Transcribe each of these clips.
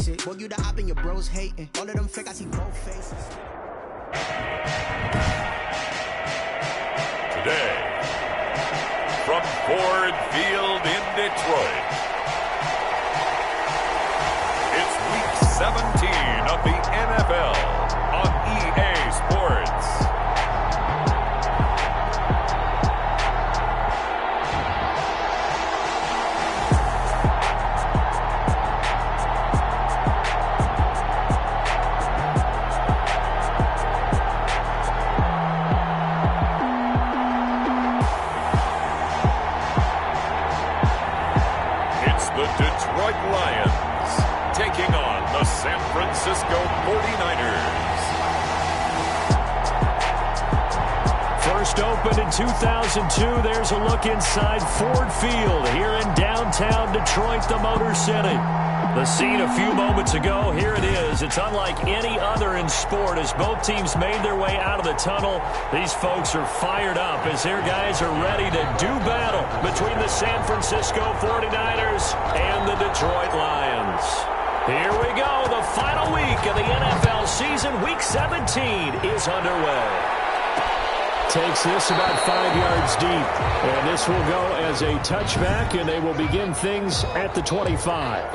basic. Boy, you the op and your bros hating. All of them fake, I see both faces. Today, from Ford Field in Detroit, it's Week 17 of the NFL on EA Sports. The Detroit Lions taking on the San Francisco 49ers. First opened in 2002, there's a look inside Ford Field here in downtown Detroit, the Motor City. The scene a few moments ago, here it is. It's unlike any other in sport as both teams made their way out of the tunnel. These folks are fired up as their guys are ready to do battle between the San Francisco 49ers and the Detroit Lions. Here we go. The final week of the NFL season. Week 17 is underway. Takes this about 5 yards deep. And this will go as a touchback, and they will begin things at the 25.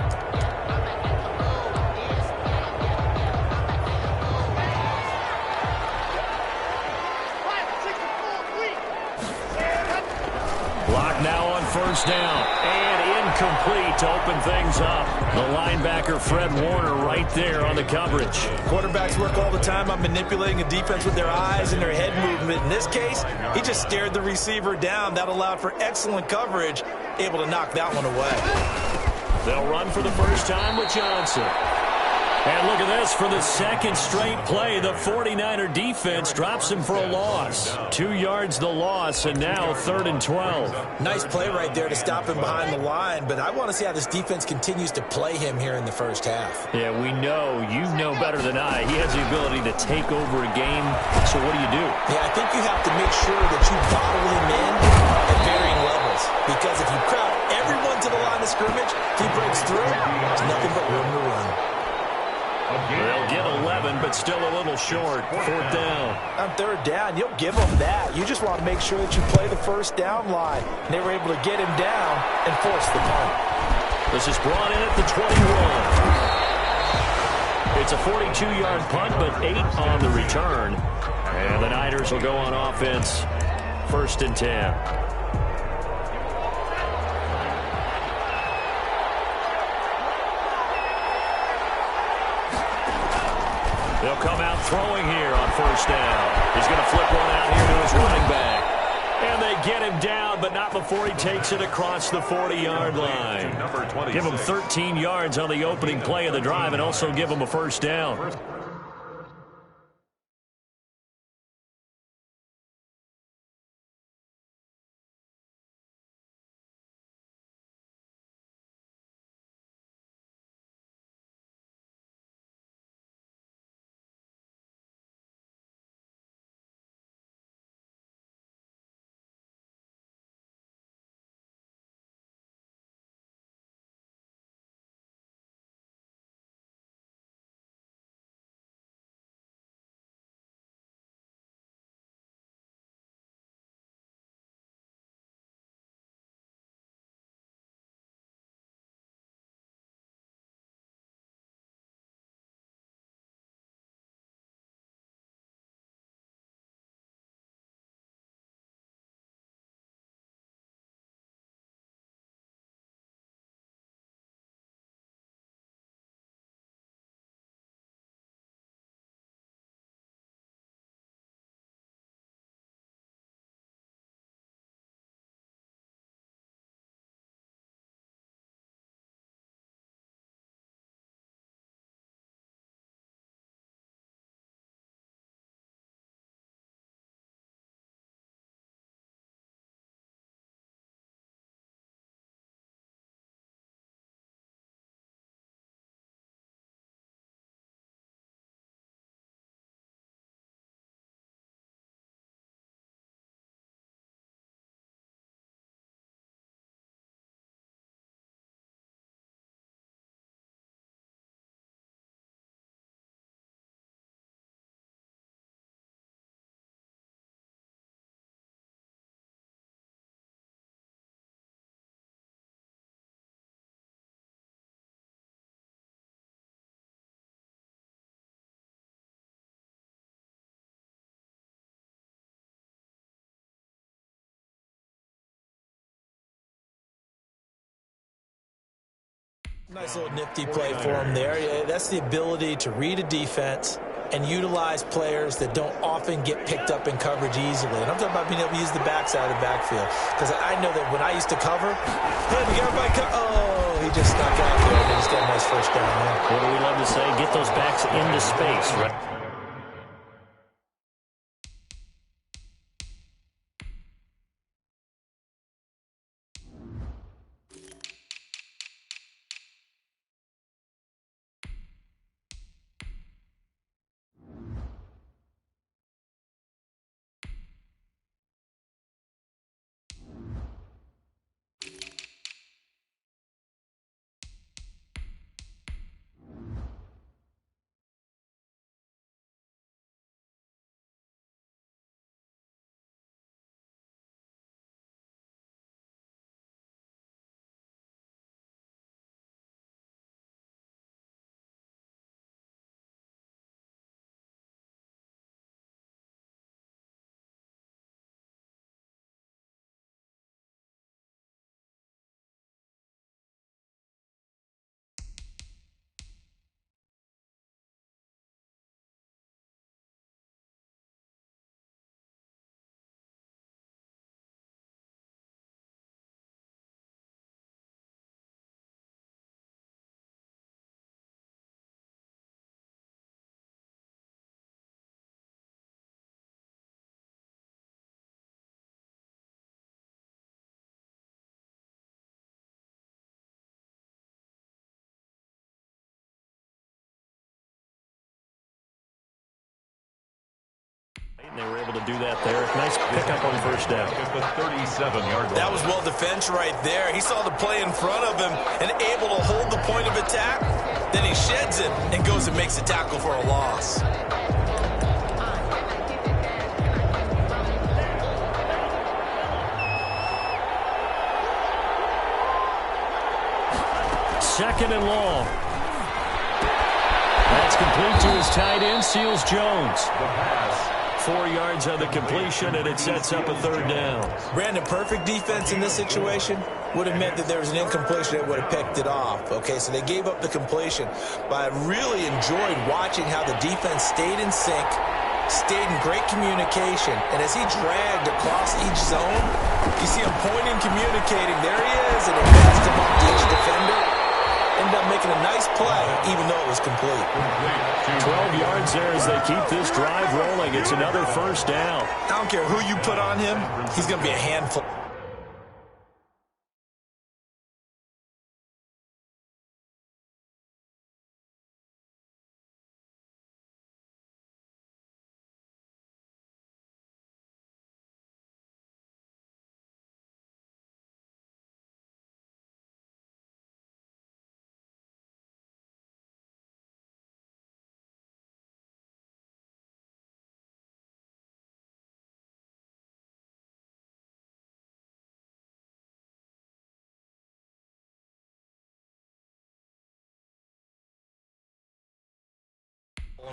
Block now on first down. And incomplete to open things up. The linebacker, Fred Warner, right there on the coverage. Quarterbacks work all the time on manipulating a defense with their eyes and their head movement. In this case, he just stared the receiver down. That allowed for excellent coverage, able to knock that one away. They'll run for the first time with Johnson. And look at this, for the second straight play, the 49er defense drops him for a loss. 2 yards the loss, and now 3rd and 12. Nice play right there to stop him behind the line, but I want to see how this defense continues to play him here in the first half. Yeah, we know, you know better than I, he has the ability to take over a game, so what do you do? Yeah, I think you have to make sure that you bottle him in at varying levels, because if you crowd everyone to the line of scrimmage, if he breaks through, there's nothing but room to run. They'll get 11, but still a little short. 4th down. On 3rd down, you'll give them that. You just want to make sure that you play the first down line. And they were able to get him down and force the punt. This is brought in at the 21. It's a 42-yard punt, but 8 on the return. And the Niners will go on offense. 1st and 10. They'll come out throwing here on first down. He's going to flip one out here to his running back. And they get him down, but not before he takes it across the 40-yard line. Give him 13 yards on the opening play of the drive and also give him a first down. Nice little nifty play for him there. Yeah, that's the ability to read a defense and utilize players that don't often get picked up in coverage easily. And I'm talking about being able to use the backside of the backfield. Because I know that when I used to cover, hey, we got my oh, he just snuck out there and he's got a nice first down there. What do we love to say? Get those backs into space, right? They were able to do that there. Nice pickup on first down. The 37-yard line. That was well defense right there. He saw the play in front of him and able to hold the point of attack. Then he sheds it and goes and makes a tackle for a loss. Second and long. That's complete to his tight end, Seals Jones. 4 yards on the completion, and it sets up a third down. Brandon, perfect defense in this situation would have meant that there was an incompletion that would have picked it off. Okay, so they gave up the completion. But I really enjoyed watching how the defense stayed in sync, stayed in great communication. And as he dragged across each zone, you see him pointing, communicating. There he is, and it passed him up to each defender. Ended up making a nice play, even though it was complete. 12 yards there as they keep this drive rolling. It's another first down. I don't care who you put on him, he's going to be a handful.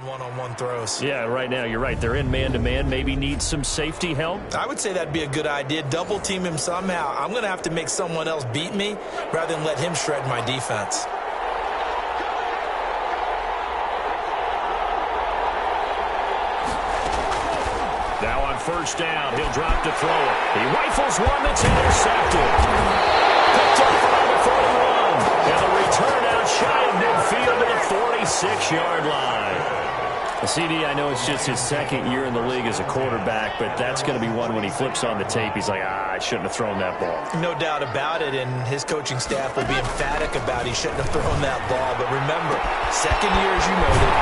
One-on-one throws. Yeah, right now, you're right. They're in man-to-man. Maybe need some safety help. I would say that'd be a good idea. Double team him somehow. I'm going to have to make someone else beat me rather than let him shred my defense. Now on first down, he'll drop to throw it. He rifles one that's intercepted. Picked up by the 41. And the return out shy of midfield to the 46-yard line. CD, I know it's just his second year in the league as a quarterback, but that's going to be one when he flips on the tape. He's like, I shouldn't have thrown that ball. No doubt about it, and his coaching staff will be emphatic about he shouldn't have thrown that ball. But remember, second year, as you noted,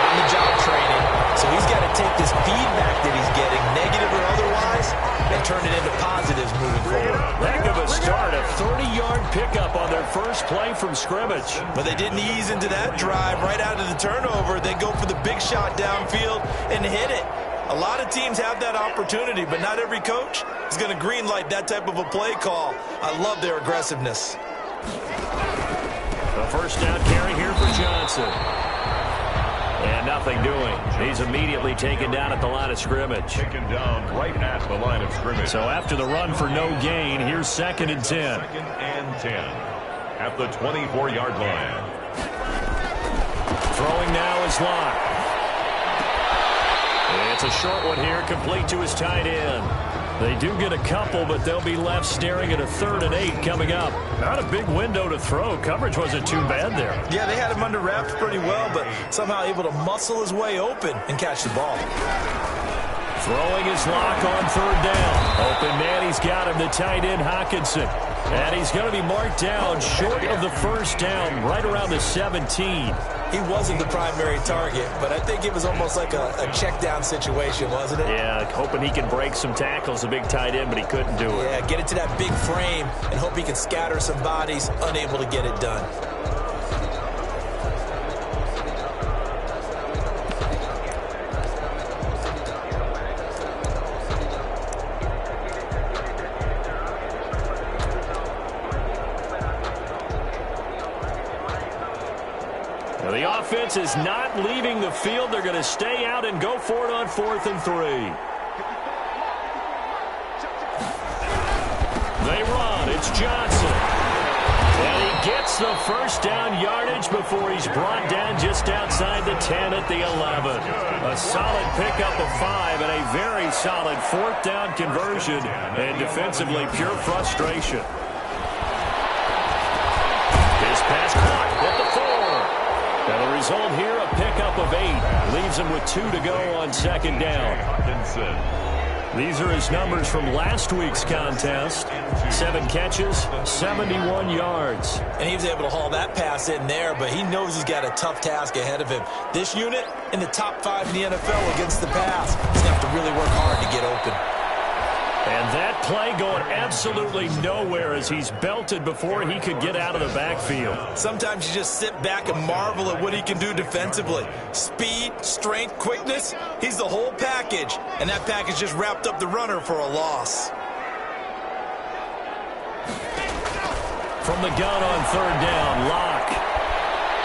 on-the-job training, so he's got to take this feedback that he's getting, negative or otherwise, and turn it into positives moving forward. Heck of a start, a 30-yard pickup on their first play from scrimmage. But they didn't ease into that drive right out of the turnover. They go for the big shot downfield and hit it. A lot of teams have that opportunity, but not every coach is going to greenlight that type of a play call. I love their aggressiveness. The first down carry here for Johnson. And nothing doing. He's immediately taken down at the line of scrimmage. Taken down right at the line of scrimmage. So after the run for no gain, here's 2nd and 10. 2nd and 10. at the 24-yard line. Throwing now is Locke. It's a short one here, complete to his tight end. They do get a couple, but they'll be left staring at a 3rd and 8 coming up. Not a big window to throw. Coverage wasn't too bad there. Yeah, they had him under wraps pretty well, but somehow able to muscle his way open and catch the ball. Throwing his Locke on 3rd down. Open man, he's got him, the tight end Hockenson. And he's going to be marked down short of the 1st down, right around the 17. He wasn't the primary target, but I think it was almost like a check down situation, wasn't it? Yeah, hoping he can break some tackles, a big tight end, but he couldn't do it. Yeah, get it to that big frame and hope he can scatter some bodies, unable to get it done. The offense is not leaving the field. They're going to stay out and go for it on 4th and 3. They run. It's Johnson. And he gets the 1st down yardage before he's brought down just outside the 10 at the 11. A solid pickup of 5 and a very solid 4th down conversion. And defensively, pure frustration. His pass caught at the 4. Now the result here, a pickup of 8. Leaves him with 2 to go on 2nd down. These are his numbers from last week's contest. 7 catches, 71 yards. And he was able to haul that pass in there, but he knows he's got a tough task ahead of him. This unit in the top 5 in the NFL against the pass. He's going to have to really work hard to get open. And that play going absolutely nowhere as he's belted before he could get out of the backfield. Sometimes you just sit back and marvel at what he can do defensively. Speed, strength, quickness, he's the whole package. And that package just wrapped up the runner for a loss. From the gun on 3rd down, Locke.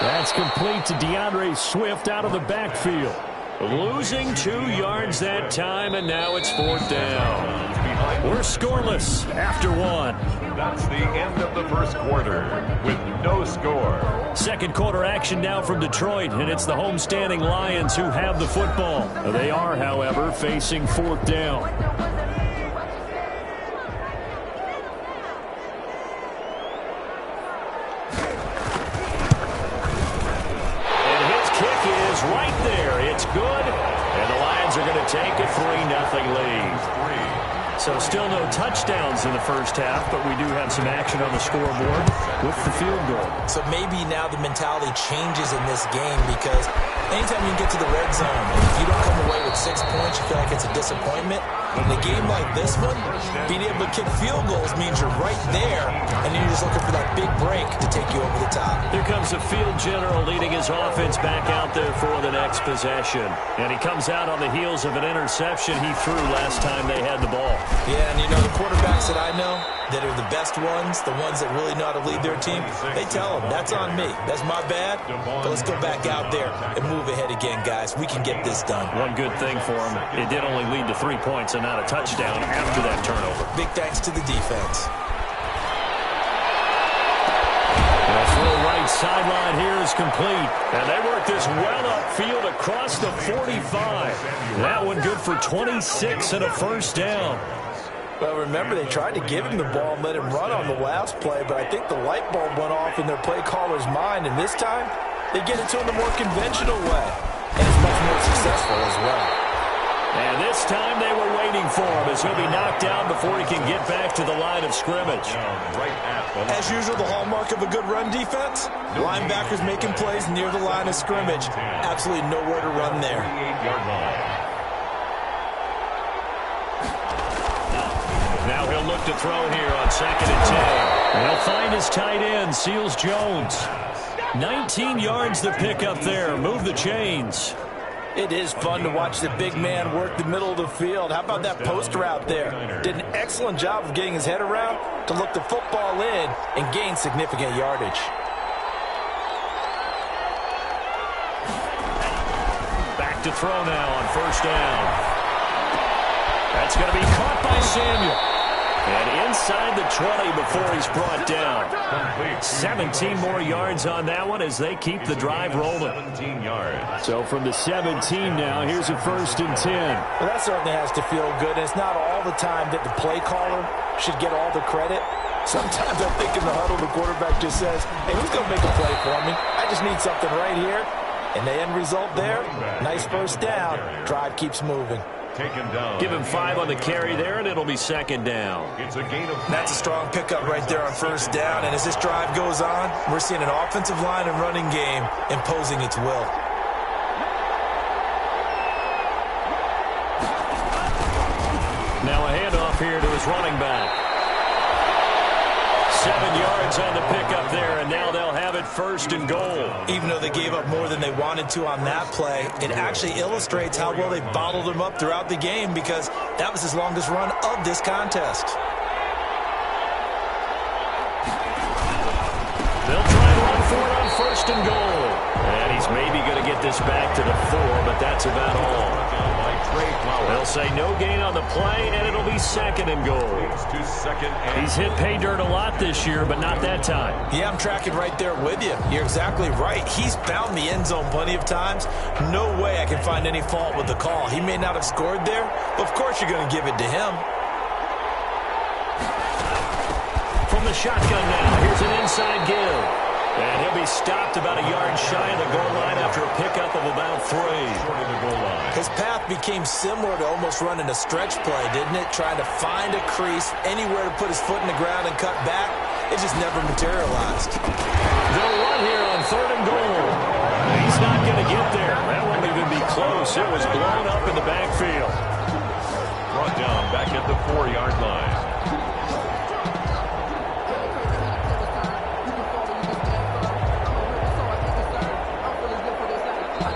That's complete to DeAndre Swift out of the backfield. Losing 2 yards that time, and now it's 4th down. We're scoreless after 1. That's the end of the 1st quarter with no score. 2nd quarter action now from Detroit, and it's the homestanding Lions who have the football. They are, however, facing 4th down. And his kick is right there. It's good, and the Lions are going to take a 3-0 lead. So still no touchdowns in the 1st half, but we do have some action on the scoreboard with the field goal. So maybe now the mentality changes in this game because anytime you get to the red zone, if you don't come away with 6 points, you feel like it's a disappointment. In a game like this one, being able to kick field goals means you're right there, and you're just looking for that big break to take you over the top. Here comes the field general leading his offense back out there for the next possession. And he comes out on the heels of an interception he threw last time they had the ball. Yeah, and you know, the quarterbacks that I know that are the best ones, the ones that really know how to lead their team, they tell them, that's on me. That's my bad, but let's go back out there and move ahead again, guys. We can get this done. One good thing for him, it did only lead to 3 points and not a touchdown after that turnover. Big thanks to the defense. The throw right sideline here is complete. And they work this well upfield across the 45. That one good for 26 and a 1st down. Well, remember, they tried to give him the ball and let him run on the last play, but I think the light bulb went off in their play caller's mind, and this time, they get it to him the more conventional way, and it's much more successful as well. And this time they were waiting for him as he'll be knocked down before he can get back to the line of scrimmage. As usual, the hallmark of a good run defense, linebackers making plays near the line of scrimmage. Absolutely nowhere to run there. Now he'll look to throw here on 2nd and 10. And he'll find his tight end, Seals Jones. 19 yards to pick up there. Move the chains. It is fun to watch the big man work the middle of the field. How about that post route there? Did an excellent job of getting his head around to look the football in and gain significant yardage. Back to throw now on 1st down. That's going to be caught by Samuel. And inside the 20 before he's brought down. 17 more yards on that one as they keep the drive rolling. 17 yards. So from the 17 now, here's a 1st and 10. Well, that certainly has to feel good. And it's not all the time that the play caller should get all the credit. Sometimes I think in the huddle, the quarterback just says, hey, who's going to make a play for me? I just need something right here. And the end result there, nice 1st down. Drive keeps moving. Taken down. Give him 5 on the carry there, and it'll be 2nd down. It's a gain of... That's a strong pickup right there on 1st down. And as this drive goes on, we're seeing an offensive line and running game imposing its will. Now a handoff here to his running back. 7 yards on the pickup there, and now they'll have it 1st and goal. Even though they gave up more than they wanted to on that play, it actually illustrates how well they bottled them up throughout the game because that was his longest run of this contest. They'll try to run for it on 1st and goal. And he's maybe going to get this back to the 4, but that's about all. They'll say no gain on the play, and it'll be 2nd and goal. He's hit pay dirt a lot this year, but not that time. Yeah, I'm tracking right there with you. You're exactly right. He's found the end zone plenty of times. No way I can find any fault with the call. He may not have scored there, but of course you're going to give it to him. From the shotgun now, here's an inside give. And he'll be stopped about a yard shy of the goal line after a pickup of about 3. His path became similar to almost running a stretch play, didn't it? Trying to find a crease, anywhere to put his foot in the ground and cut back. It just never materialized. They'll run here on 3rd and goal. He's not going to get there. That won't even be close. It was blown up in the backfield. Brought down back at the 4-yard line.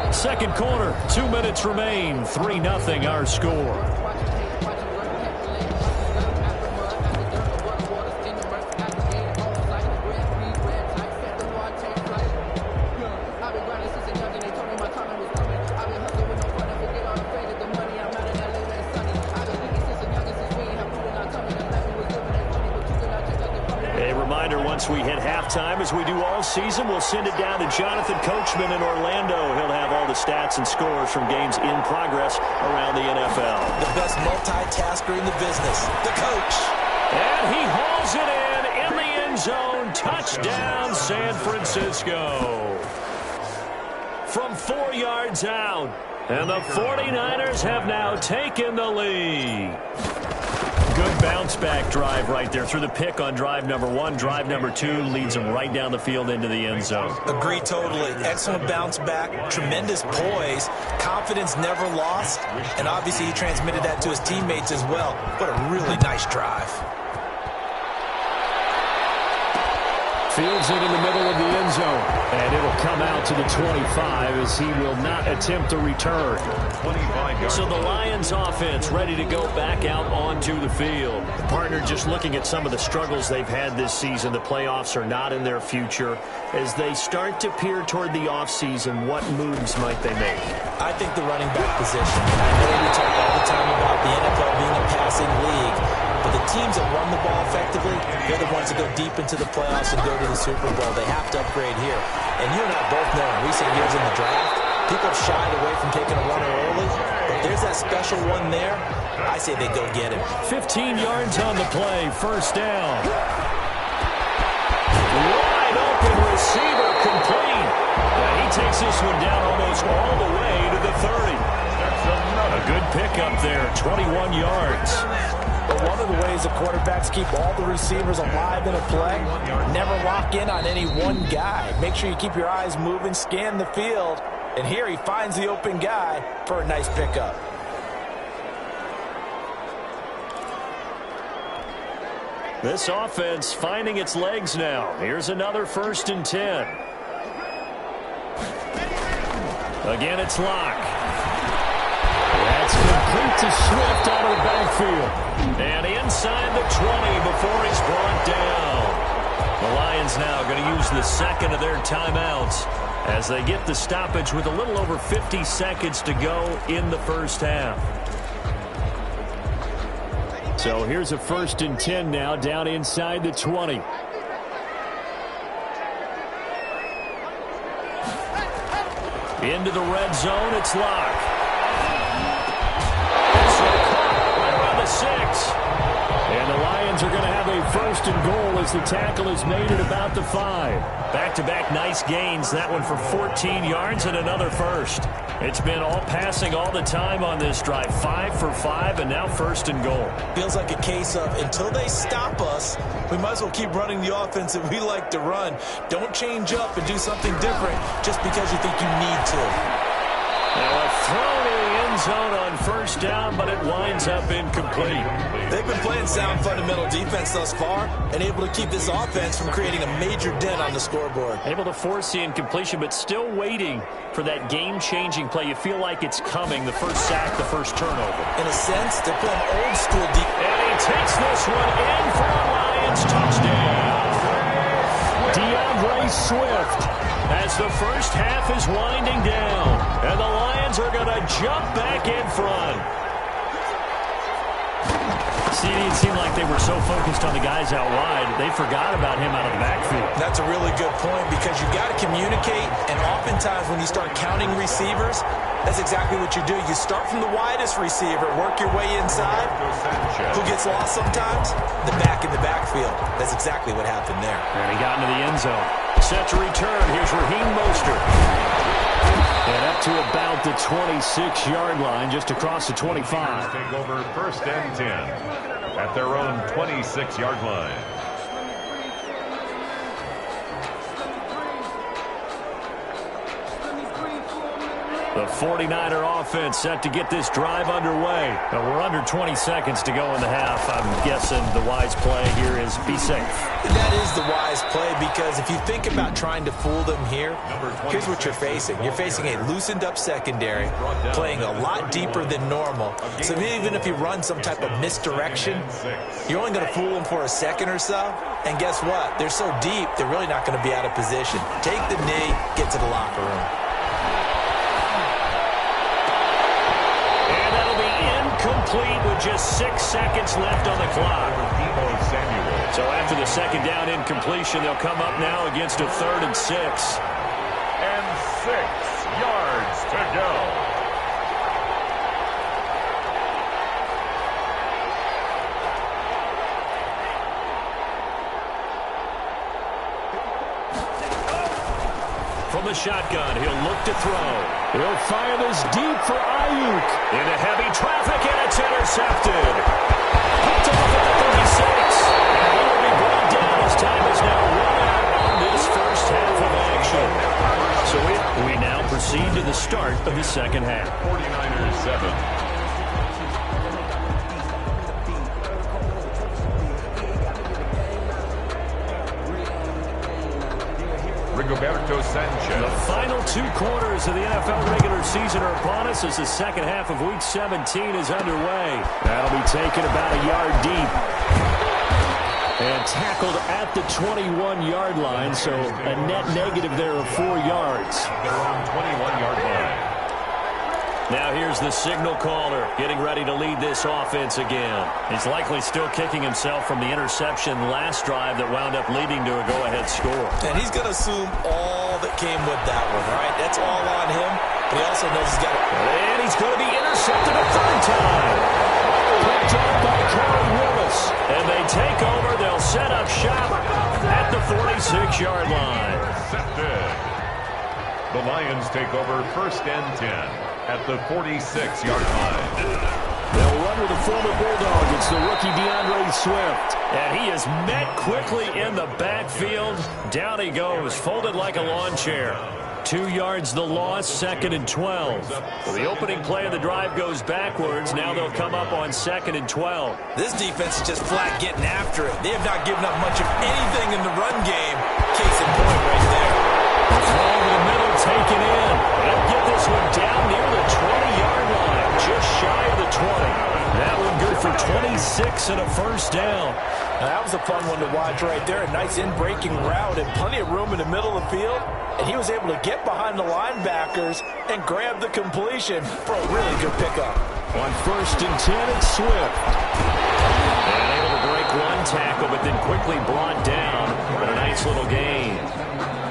2nd quarter, 2 minutes remain. 3-0 our score. Once we hit halftime, as we do all season, we'll send it down to Jonathan Coachman in Orlando. He'll have all the stats and scores from games in progress around the NFL. The best multitasker in the business, the coach. And he hauls it in the end zone. Touchdown, San Francisco. From 4 yards out. And the 49ers have now taken the lead. Good bounce-back drive right there through the pick on drive number 1. Drive number 2 leads them right down the field into the end zone. Agree totally. Excellent bounce-back, tremendous poise, confidence never lost, and obviously he transmitted that to his teammates as well. What a really nice drive. Fields it in the middle of the end zone. And it'll come out to the 25 as he will not attempt a return. So the Lions offense ready to go back out onto the field. The partner just looking at some of the struggles they've had this season. The playoffs are not in their future. As they start to peer toward the offseason, what moves might they make? I think the running back position. I know we talk all the time about the NFL being a passing league. But the teams that run the ball effectively, they're the ones that go deep into the playoffs and go to the Super Bowl. They have to upgrade here. And you and I both know in recent years in the draft, people have shied away from taking a runner early. But there's that special one there. I say they go get him. 15 yards on the play. 1st down. Wide open receiver complete. And he takes this one down almost all the way to the 30. A good pickup there. 21 yards. But one of the ways the quarterbacks keep all the receivers alive in a play, never lock in on any one guy. Make sure you keep your eyes moving, scan the field, and here he finds the open guy for a nice pickup. This offense finding its legs now. Here's another 1st and 10. Again, it's Locke. That's complete to Swift out of the backfield. And inside the 20 before he's brought down. The Lions now going to use the 2nd of their timeouts as they get the stoppage with a little over 50 seconds to go in the 1st half. So here's a 1st and 10 now, down inside the 20. Into the red zone, it's Locke. Right around the 6. And the Lions are going to have a 1st and goal as the tackle is made at about the 5. Back-to-back nice gains. That one for 14 yards and another 1st. It's been all passing all the time on this drive. 5 for 5 and now 1st and goal. Feels like a case of until they stop us, we might as well keep running the offense that we like to run. Don't change up and do something different just because you think you need to. Now a throw to the end zone on 1st down, but it winds up incomplete. They've been playing sound fundamental defense thus far and able to keep this offense from creating a major dent on the scoreboard. Able to force the incompletion, but still waiting for that game-changing play. You feel like it's coming, the first sack, the first turnover. In a sense, they're playing old school defense. And he takes this one in for a Lions touchdown. DeAndre Swift as the first half is winding down. And the Lions are going to jump back in front. See, it seemed like they were so focused on the guys out wide, they forgot about him out of the backfield. That's a really good point because you got to communicate, and oftentimes when you start counting receivers, that's exactly what you do. You start from the widest receiver, work your way inside. Who gets lost sometimes? The back in the backfield. That's exactly what happened there. And he got into the end zone. Set to return. Here's Raheem Mostert. And up to about the 26-yard line, just across the 25. Take over 1st and 10 at their own 26-yard line. The 49er offense set to get this drive underway. Now we're under 20 seconds to go in the half. I'm guessing the wise play here is be safe. That is the wise play because if you think about trying to fool them here, here's what you're facing. You're facing a loosened up secondary, playing a lot deeper than normal. So even if you run some type of misdirection, you're only going to fool them for a second or so. And guess what? They're so deep, they're really not going to be out of position. Take the knee, get to the locker room. Complete with just 6 seconds left on the clock. So after the second down incompletion, they'll come up now against a 3rd and 6. And 6 yards to go. From the shotgun, he'll look to throw. He'll fire this deep for Ayuk. Into heavy traffic, and it's intercepted. Picked off at the 36. And he will be brought down as time is now run out on this first half of action. So we now proceed to the start of the second half. 49ers 7. Rigoberto Sanchez. The final 2 quarters of the NFL regular season are upon us as the second half of Week 17 is underway. That'll be taken about a yard deep. And tackled at the 21-yard line, so a net negative there of 4 yards. Their own 21-yard line. Now here's the signal caller getting ready to lead this offense again. He's likely still kicking himself from the interception last drive that wound up leading to a go-ahead score. And he's going to assume all that came with that one, right? That's all on him, but he also knows he's got it. And he's going to be intercepted a 3rd time. Picked up by Corey Willis. And they take over. They'll set up shop at the 46-yard line. Intercepted. The Lions take over 1st and 10. At the 46-yard line. They'll run with the former Bulldog. It's the rookie DeAndre Swift. And he is met quickly in the backfield. Down he goes, folded like a lawn chair. 2 yards the loss, 2nd and 12. Well, the opening play of the drive goes backwards. Now they'll come up on 2nd and 12. This defense is just flat getting after it. They have not given up much of anything in the run game. Case in point right there. Throw over the middle, taken in. They'll get this one down near the 20-yard line, just shy of the 20. That one good for 26 and a 1st down. Now, that was a fun one to watch right there. A nice in-breaking route and plenty of room in the middle of the field. And he was able to get behind the linebackers and grab the completion for a really good pickup. On 1st and 10, it's Swift. and quickly brought down, but a nice little gain.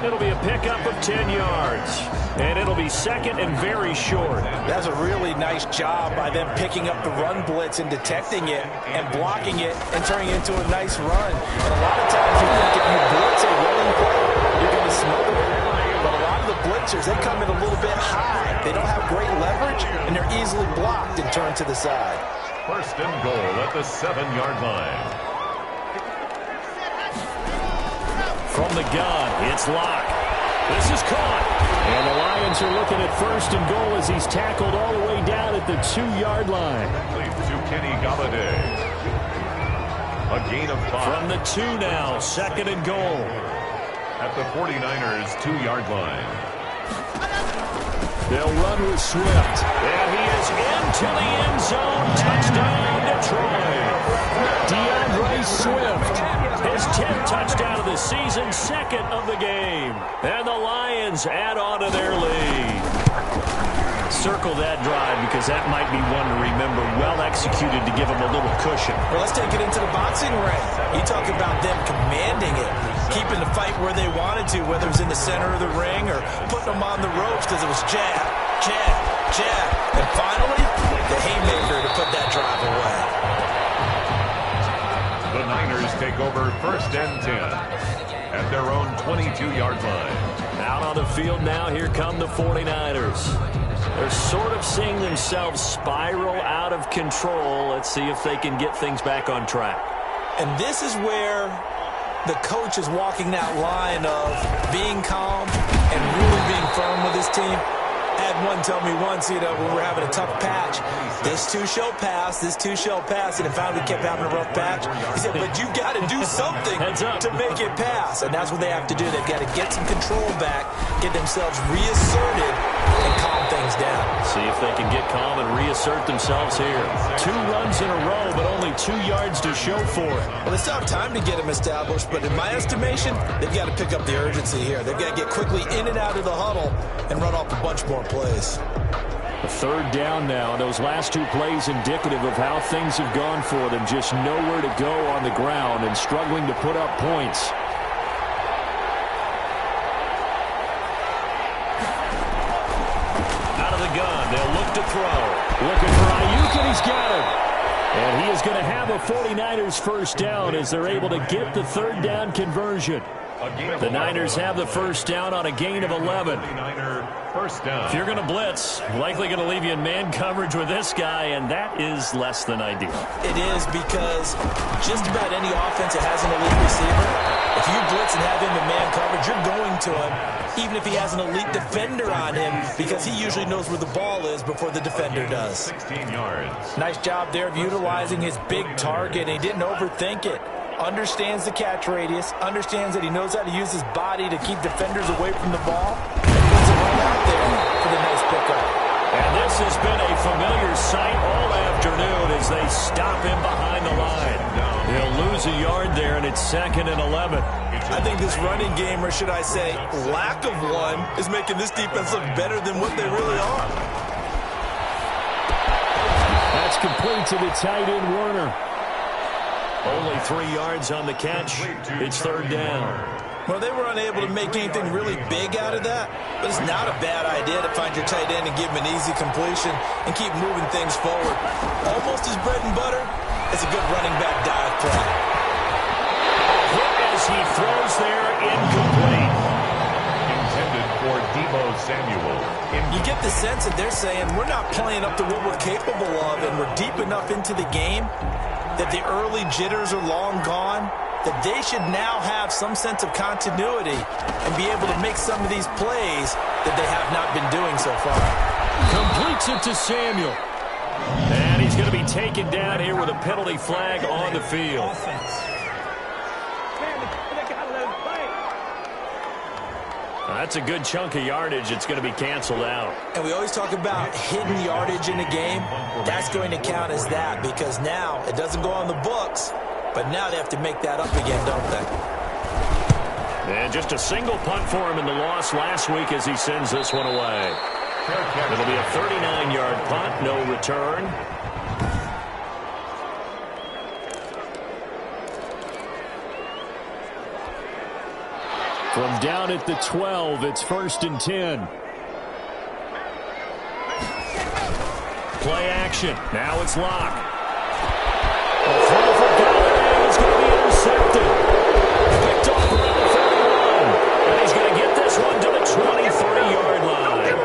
It'll be a pickup of 10 yards, and it'll be second and very short. That's a really nice job by them picking up the run blitz and detecting it and blocking it and turning it into a nice run. And a lot of times you think if you blitz a running play, you're going to smother it. But a lot of the blitzers, they come in a little bit high. They don't have great leverage, and they're easily blocked and turned to the side. First and goal at the 7-yard line. From the gun, it's Locke. This is caught. And the Lions are looking at first and goal as he's tackled all the way down at the 2-yard line. To Kenny Galladay. A gain of 5. From the 2 now, second and goal. At the 49ers' 2-yard line. They'll run with Swift. And he is into the end zone. Touchdown, Detroit. DeAndre Swift. His 10th touchdown of the season, second of the game. And the Lions add on to their lead. Circle that drive because that might be one to remember. Well executed to give them a little cushion. Well, let's take it into the boxing ring. You talk about them commanding it, keeping the fight where they wanted to, whether it was in the center of the ring or putting them on the ropes because it was jab, jab, jab. And finally, the haymaker to put that drive away. The Niners take over first and 10 at their own 22-yard line. Out on the field now, here come the 49ers. They're sort of seeing themselves spiral out of control. Let's see if they can get things back on track. And this is where the coach is walking that line of being calm and really being firm with his team. I had one tell me once, when we're having a tough patch, this too shall pass, this too shall pass, and in fact we kept having a rough patch. He said, but you got to do something to make it pass, and that's what they have to do. They've got to get some control back, get themselves reasserted, and calm things down. See if they can get calm and reassert themselves here. 2 runs in a row, but only 2 yards to show for it. Well, they still have time to get them established, but in my estimation, they've got to pick up the urgency here. They've got to get quickly in and out of the huddle and run off a bunch more plays. A 3rd down now. Those last 2 plays indicative of how things have gone for them. Just nowhere to go on the ground and struggling to put up points. Out of the gun, they'll look to throw. Looking for Ayuk, and he's got him. And he is going to have a 49ers first down as they're able to get the 3rd down conversion. The Niners have the first down on a gain of 11. First down. If you're going to blitz, likely going to leave you in man coverage with this guy, and that is less than ideal. It is because just about any offense that has an elite receiver, if you blitz and have him in man coverage, you're going to him, even if he has an elite defender on him, because he usually knows where the ball is before the defender does. 16 yards. Nice job there of utilizing his big target. He didn't overthink it. Understands the catch radius, understands that he knows how to use his body to keep defenders away from the ball, and puts it right out there for the nice pickup. And this has been a familiar sight all afternoon as they stop him behind the line. He'll lose a yard there, and it's 2nd and 11. I think this running game, or should I say lack of one, is making this defense look better than what they really are. That's complete to the tight end, Werner. Only 3 yards on the catch. It's 3rd down. Well, they were unable to make anything really big out of that, but it's not a bad idea to find your tight end and give him an easy completion and keep moving things forward. Almost his bread and butter. It's a good running back dive play. Hit as he throws there, incomplete. Intended for Deebo Samuel. You get the sense that they're saying we're not playing up to what we're capable of, and we're deep enough into the game that the early jitters are long gone, that they should now have some sense of continuity and be able to make some of these plays that they have not been doing so far. Completes it to Samuel. And he's going to be taken down here with a penalty flag on the field. That's a good chunk of yardage. It's going to be canceled out. And we always talk about hidden yardage in a game. That's going to count as that because now it doesn't go on the books, but now they have to make that up again, don't they? And just a single punt for him in the loss last week as he sends this one away. It'll be a 39-yard punt, no return. From down at the 12, it's 1st and 10. Play action. Now it's Locke. The throw for Galladay is going to be intercepted. Picked off around the 31. And he's going to get this one to the 23-yard line.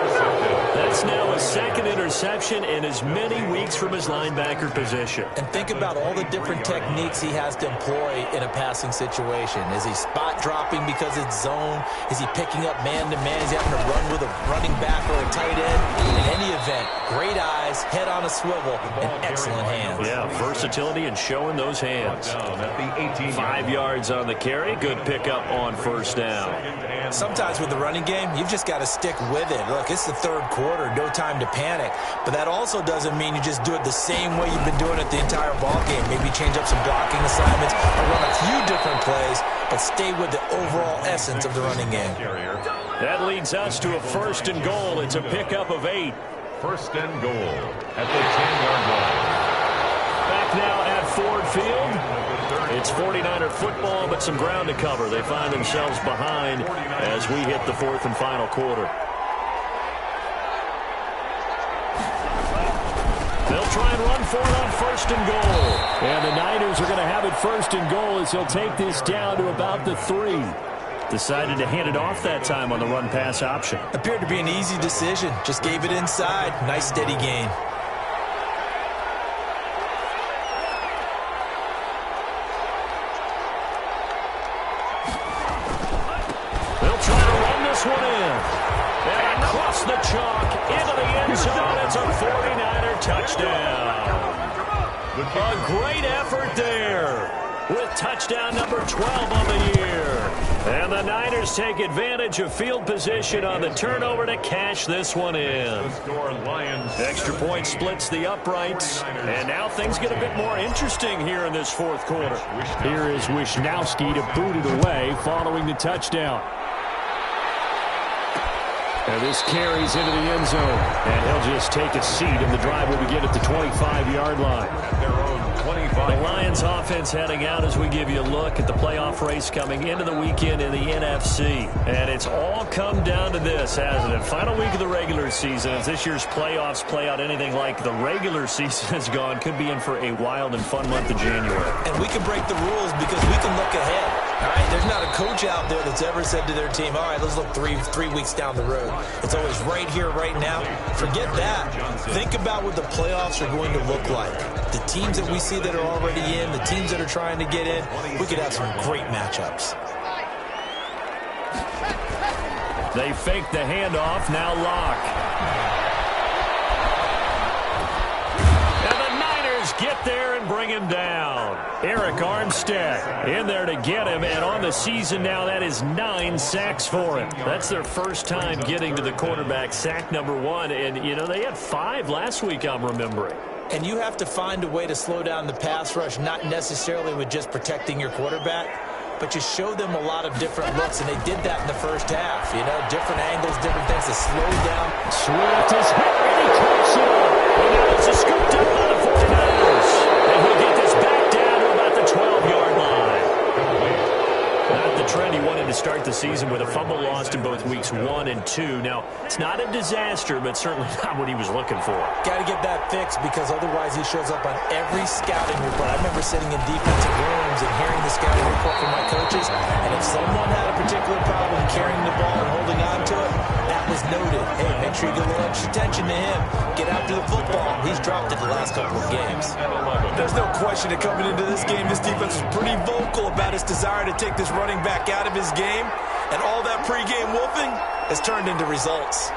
That's now a second interception in as many weeks from his linebacker position. And think about all the different techniques he has to employ in a passing situation. Is he spot dropping because it's zone? Is he picking up man-to-man? Is he having to run with a running back or a tight end? In any event, great eyes, head on a swivel, and excellent hands. Yeah, versatility and showing those hands. 5 yards on the carry. Good pickup on 1st down. Sometimes with the running game, you've just got to stick with it. Look, it's the 3rd quarter, no time to panic. But that also doesn't mean you just do it the same way you've been doing it the entire ball game. Maybe change up some blocking assignments or run a few different plays, but stay with the overall essence of the running game. That leads us to a 1st and goal. It's a pickup of 8. 1st and goal at the 10-yard line. Back now at Ford Field. It's 49er football, but some ground to cover. They find themselves behind as we hit the 4th and final quarter. They'll try and run for it on 1st and goal. And the Niners are going to have it 1st and goal as he'll take this down to about the 3. Decided to hand it off that time on the run-pass option. Appeared to be an easy decision. Just gave it inside. Nice steady gain. They'll try to run this one in. And across the chalk into the end zone. It's a 49er touchdown. A great effort there with touchdown number 12 on the year. And the Niners take advantage of field position on the turnover to cash this one in. Extra point splits the uprights. And now things get a bit more interesting here in this 4th quarter. Here is Wisnowski to boot it away following the touchdown. And this carries into the end zone. And he'll just take a seat, and the drive will begin at the 25-yard line. The Lions offense heading out as we give you a look at the playoff race coming into the weekend in the NFC. And it's all come down to this, hasn't it? Final week of the regular season. As this year's playoffs play out anything like the regular season has gone, could be in for a wild and fun month of January. And we can break the rules because we can look ahead. All right, there's not a coach out there that's ever said to their team, all right, let's look three weeks down the road. It's always right here, right now. Forget that. Think about what the playoffs are going to look like. The teams that we see that are already in, the teams that are trying to get in, we could have some great matchups. They fake the handoff, now Locke. Get there and bring him down. Eric Armstead in there to get him, and on the season now, that is 9 sacks for him. That's their first time getting to the quarterback, sack number 1, and, you know, they had 5 last week, I'm remembering. And you have to find a way to slow down the pass rush, not necessarily with just protecting your quarterback, but you show them a lot of different looks, and they did that in the first half. You know, different angles, different things to slow down. Swift is hit, and he close it up. And now it's a scooped up by the 49ers. And he'll get this back down to about the 12-yard line. Not the trend he wanted to start the season with a fumble lost in both weeks 1 and 2. Now, it's not a disaster, but certainly not what he was looking for. Got to get that fixed because otherwise he shows up on every scouting report. I remember sitting in defensive rooms and hearing the scouting report from my coaches, and if someone had a particular problem carrying the ball and holding on to it, that was noted. Hey, make sure you get a little extra attention to him. Get after the football. He's dropped it the last couple of games. There's no question that coming into this game, this defense was pretty vocal about its desire to take this running back out of his game, and all that pregame wolfing has turned into results.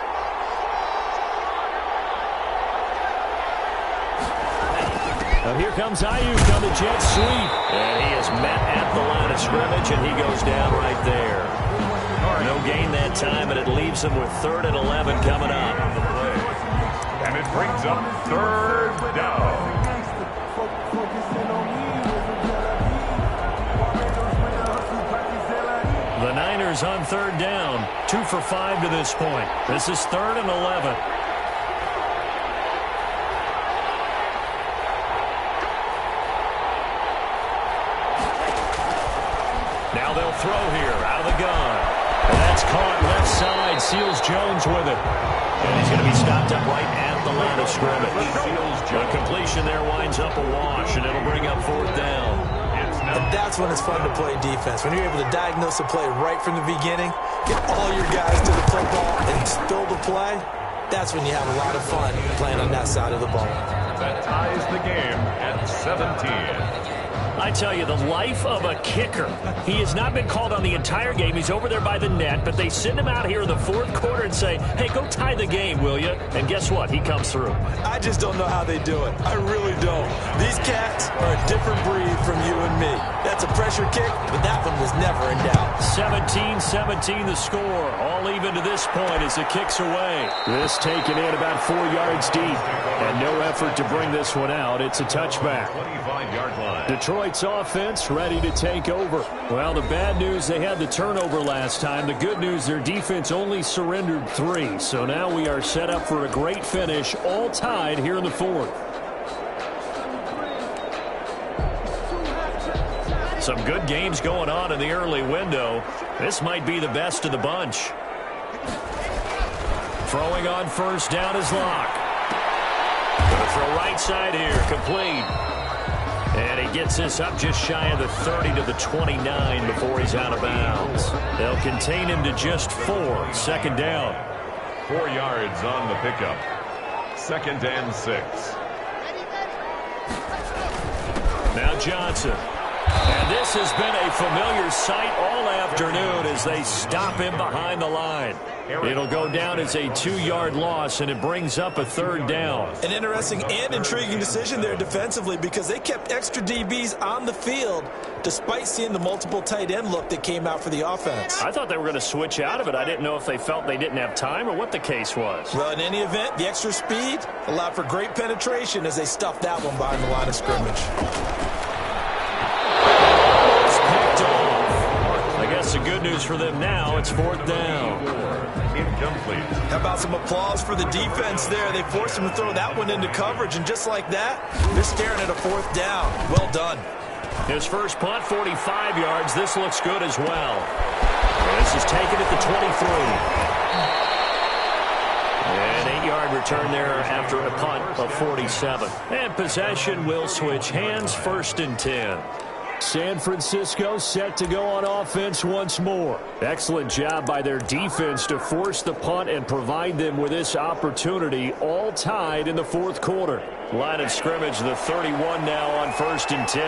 Now here comes Ayuk on the jet sweep, and he is met at the line of scrimmage, and he goes down right there. No gain that time, and it leaves him with 3rd and 11 coming up. And it brings up 3rd down. The Niners on 3rd down, 2 for 5 to this point. This is 3rd and 11. Now they'll throw here out of the gun. And that's caught left side. Seals Jones with it. And he's going to be stopped up right at the line of scrimmage. A completion there winds up a wash, and it'll bring up 4th down. And that's when it's fun to play defense. When you're able to diagnose a play right from the beginning, get all your guys to the football, and spill the play, that's when you have a lot of fun playing on that side of the ball. That ties the game at 17. I tell you, the life of a kicker. He has not been called on the entire game. He's over there by the net, but they send him out here in the 4th quarter and say, hey, go tie the game, will you? And guess what? He comes through. I just don't know how they do it. I really don't. These cats are a different breed from you and me. That's a pressure kick, but that one was never in doubt. 17-17 the score. All even to this point as it kicks away. This taken in about 4 yards deep. And no effort to bring this one out. It's a touchback. 25-yard line. Detroit's offense ready to take over. Well, the bad news, they had the turnover last time. The good news, their defense only surrendered 3. So now we are set up for a great finish, all tied here in the 4th. Some good games going on in the early window. This might be the best of the bunch. Throwing on 1st down is Locke. Going to throw right side here, complete. And he gets this up just shy of the 30 to the 29 before he's out of bounds. They'll contain him to just 4. 2nd down. 4 yards on the pickup. 2nd and 6. Now Johnson. And this has been a familiar sight all afternoon as they stop him behind the line. It'll go down as a 2-yard loss, and it brings up a 3rd down. An interesting and intriguing decision there defensively because they kept extra DBs on the field despite seeing the multiple tight end look that came out for the offense. I thought they were going to switch out of it. I didn't know if they felt they didn't have time or what the case was. Well, in any event, the extra speed allowed for great penetration as they stuffed that one behind the line of scrimmage. I guess the good news for them now, it's 4th down. Incomplete. How about some applause for the defense there? They forced him to throw that one into coverage, and just like that, they're staring at a 4th down. Well done. His first punt, 45 yards. This looks good as well. This is taken at the 23. An 8-yard return there after a punt of 47. And possession will switch hands, 1st and 10. San Francisco set to go on offense once more. Excellent job by their defense to force the punt and provide them with this opportunity, all tied in the 4th quarter. Line of scrimmage, the 31 now on 1st and 10.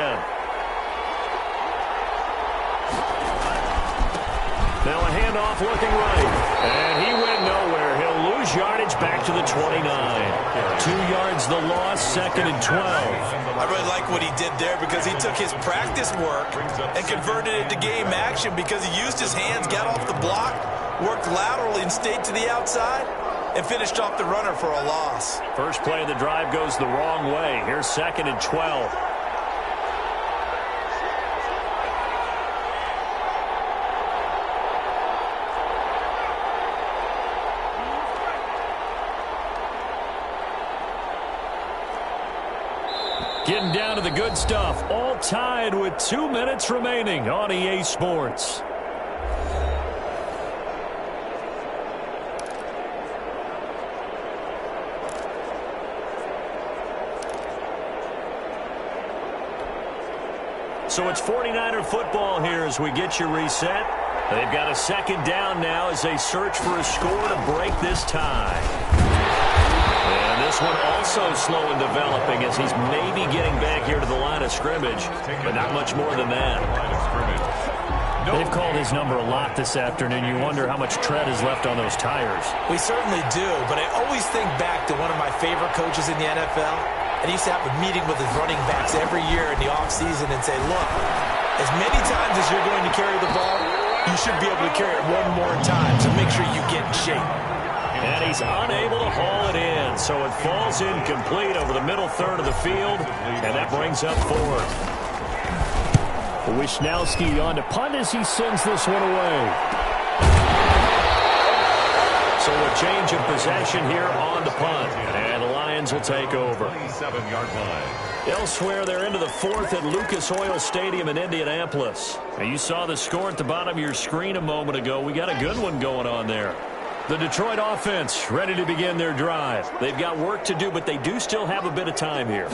Now a handoff looking right. And he went nowhere. He'll lose yardage back to the 29. 2 yards the loss, 2nd and 12. I really like what he did there because he took his practice work and converted it to game action because he used his hands, got off the block, worked laterally and stayed to the outside, and finished off the runner for a loss. First play of the drive goes the wrong way. Here's 2nd and 12. Getting down to the good stuff. All tied with 2 minutes remaining on EA Sports. So it's 49er football here as we get you reset. They've got a 2nd down now as they search for a score to break this tie. And this one also slow in developing as he's maybe getting back here to the line of scrimmage, but not much more than that. They've called his number a lot this afternoon. You wonder how much tread is left on those tires. We certainly do, but I always think back to one of my favorite coaches in the NFL, and he used to have a meeting with his running backs every year in the offseason and say, look, as many times as you're going to carry the ball, you should be able to carry it one more time, so make sure you get in shape. And he's unable to haul it in, so it falls incomplete over the middle third of the field, and that brings up 4th. Wisnowski on to punt as he sends this one away. So a change of possession here on the punt, and the Lions Lions will take over. 27-yard line. Elsewhere, they're into the fourth at Lucas Oil Stadium in Indianapolis. Now, you saw the score at the bottom of your screen a moment ago. We got a good one going on there. The Detroit offense ready to begin their drive. They've got work to do, but they do still have a bit of time here.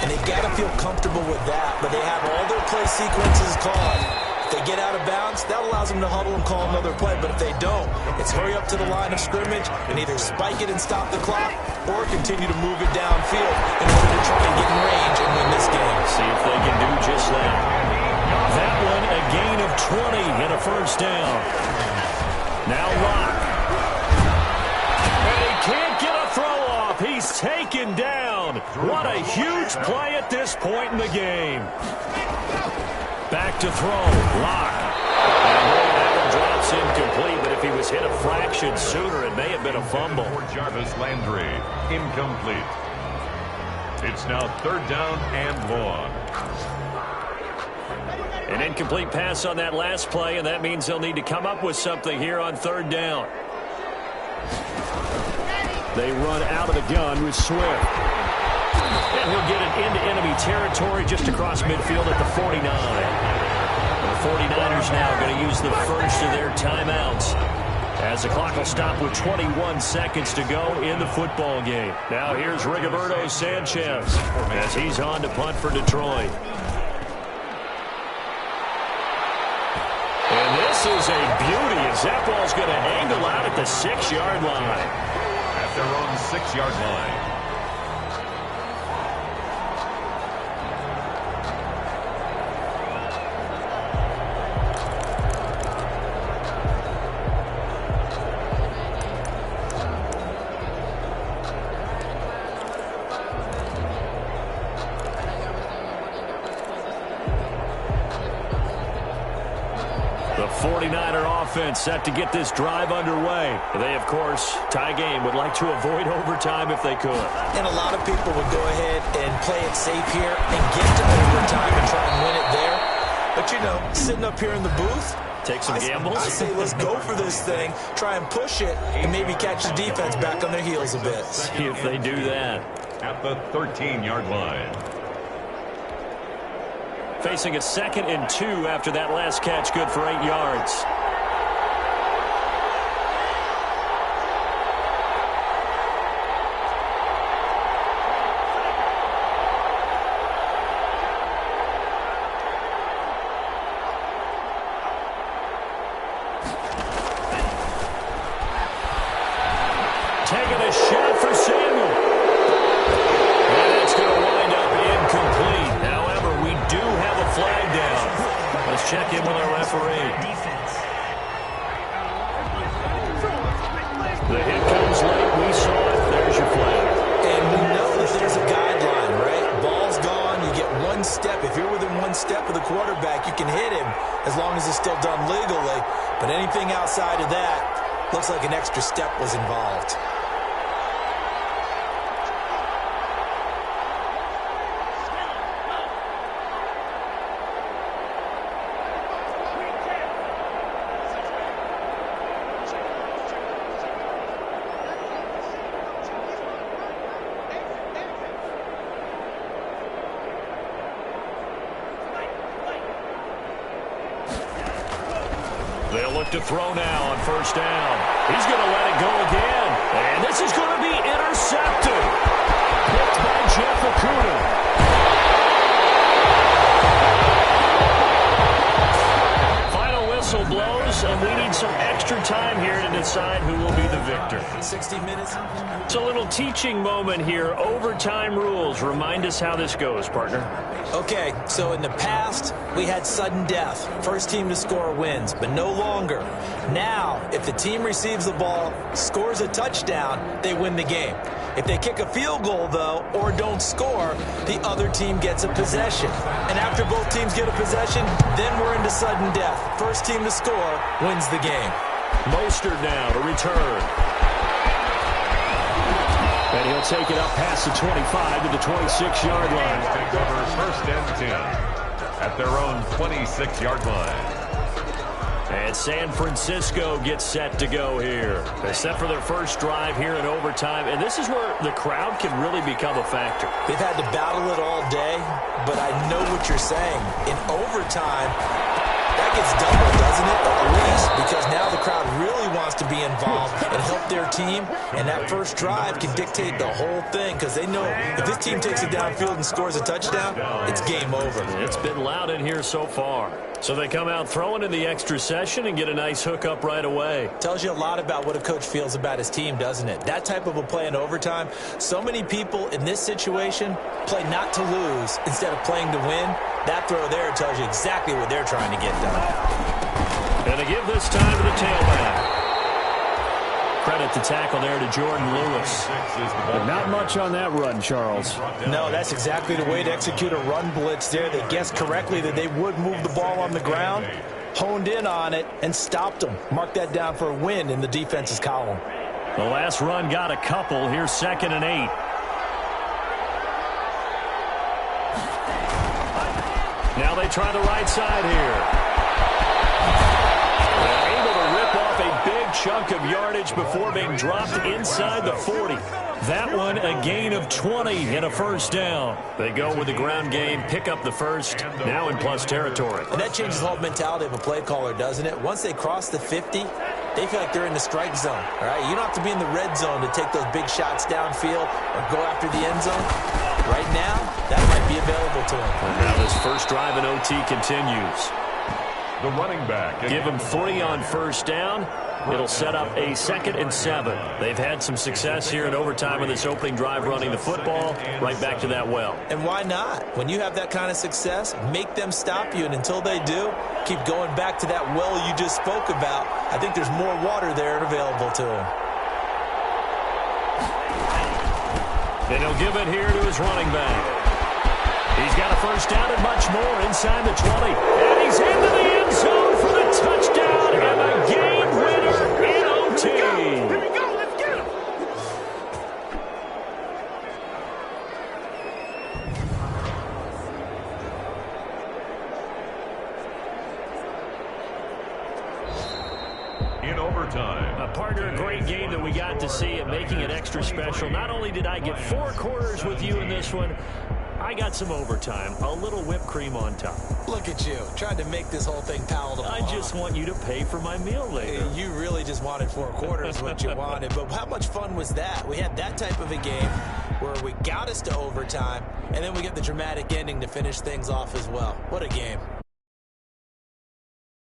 And they've got to feel comfortable with that, but they have all their play sequences called. If they get out of bounds, that allows them to huddle and call another play. But if they don't, it's hurry up to the line of scrimmage and either spike it and stop the clock or continue to move it downfield in order to try and get in range and win this game. See if they can do just that. That one, a gain of 20 and a first down. Now Locke. And he can't get a throw off. He's taken down. What a huge play at this point in the game. Back to throw. Locke. And that one drops incomplete, but if he was hit a fraction sooner, it may have been a fumble. For Jarvis Landry, incomplete. It's now third down and long. An incomplete pass on that last play, and that means they'll need to come up with something here on third down. They run out of the gun with Swift. And he'll get it into enemy territory just across midfield at the 49. The 49ers now going to use the first of their timeouts as the clock will stop with 21 seconds to go in the football game. Now here's Rigoberto Sanchez as he's on to punt for Detroit. And this is a beauty as that ball's going to angle out at the 6-yard line. At their own 6-yard line. The 49er offense set to get this drive underway. They, of course, tie game, would like to avoid overtime if they could. And a lot of people would go ahead and play it safe here and get to overtime and try and win it there. But, you know, sitting up here in the booth, take some gambles. I say let's go for this thing, try and push it, and maybe catch the defense back on their heels a bit. See if they do that. At the 13-yard line. Facing a 2nd and 2 after that last catch, good for 8 yards. Taking a shot for Samuel. And it's going to wind up incomplete. However, we do have a flag down. Let's check in with our referee. The hit comes late. We saw it. There's your flag. And we know that there's a guideline, right? Ball's gone. You get one step. If you're within one step of the quarterback, you can hit him as long as it's still done legally. But anything outside of that looks like an extra step was involved. They'll look to throw now on first down. He's going to let it go again. And this is going to be intercepted. Picked by Jeff Okudah. Final whistle blows, and we need some extra time here to decide who will be the victor. 60 minutes. It's a little teaching moment here. Overtime rules. Remind us how this goes, partner. Okay, so in the past, we had sudden death. First team to score wins, but no longer. Now, if the team receives the ball, scores a touchdown, they win the game. If they kick a field goal, though, or don't score, the other team gets a possession. And after both teams get a possession, then we're into sudden death. First team to score wins the game. Mostert now to return. And he'll take it up past the 25 to the 26-yard line. Take over first and 10 at their own 26-yard line. And San Francisco gets set to go here. They're set for their first drive here in overtime, and this is where the crowd can really become a factor. They've had to battle it all day, but I know what you're saying. In overtime, that gets doubled, doesn't it? At least, because now the crowd really wants to be involved and help their team, and that first drive can dictate the whole thing because they know if this team takes it downfield and scores a touchdown, it's game over. It's been loud in here so far. So they come out throwing in the extra session and get a nice hook up right away. Tells you a lot about what a coach feels about his team, doesn't it? That type of a play in overtime, so many people in this situation play not to lose instead of playing to win. That throw there tells you exactly what they're trying to get done. And they give this time to the tailback. Credit the tackle there to Jordan Lewis. Not much on that run, Charles. No, that's exactly the way to execute a run blitz there. They guessed correctly that they would move the ball on the ground, honed in on it, and stopped them. Mark that down for a win in the defense's column. The last run got a couple. Here's 2nd and 8. Now they try the right side here. They're able to rip off a big chunk of yardage before being dropped inside the 40. That one a gain of 20 and a first down. They go with the ground game, pick up the first, now in plus territory. And that changes the whole mentality of a play caller, doesn't it? Once they cross the 50, they feel like they're in the strike zone. All right, you don't have to be in the red zone to take those big shots downfield or go after the end zone. Right now, that might be available to him. And now this first drive in OT continues. The running back. Give him 3 on first down. It'll set up a 2nd and 7. They've had some success here in overtime in this opening drive running the football. Right back to that well. And why not? When you have that kind of success, make them stop you. And until they do, keep going back to that well you just spoke about. I think there's more water there available to him. And he'll give it here to his running back. He's got a first down and much more inside the 20. And he's into the end zone for the touchdown and a game winner in OT. Here we go. Let's get him. In overtime. Partner, a great game that we got to see and making it extra special. Not only did I get 4 quarters with you in this one, I got some overtime, a little whipped cream on top. Look at you, trying to make this whole thing palatable. I just want you to pay for my meal later. You really just wanted 4 quarters, what you wanted. But how much fun was that? We had that type of a game where we got us to overtime, and then we get the dramatic ending to finish things off as well. What a game.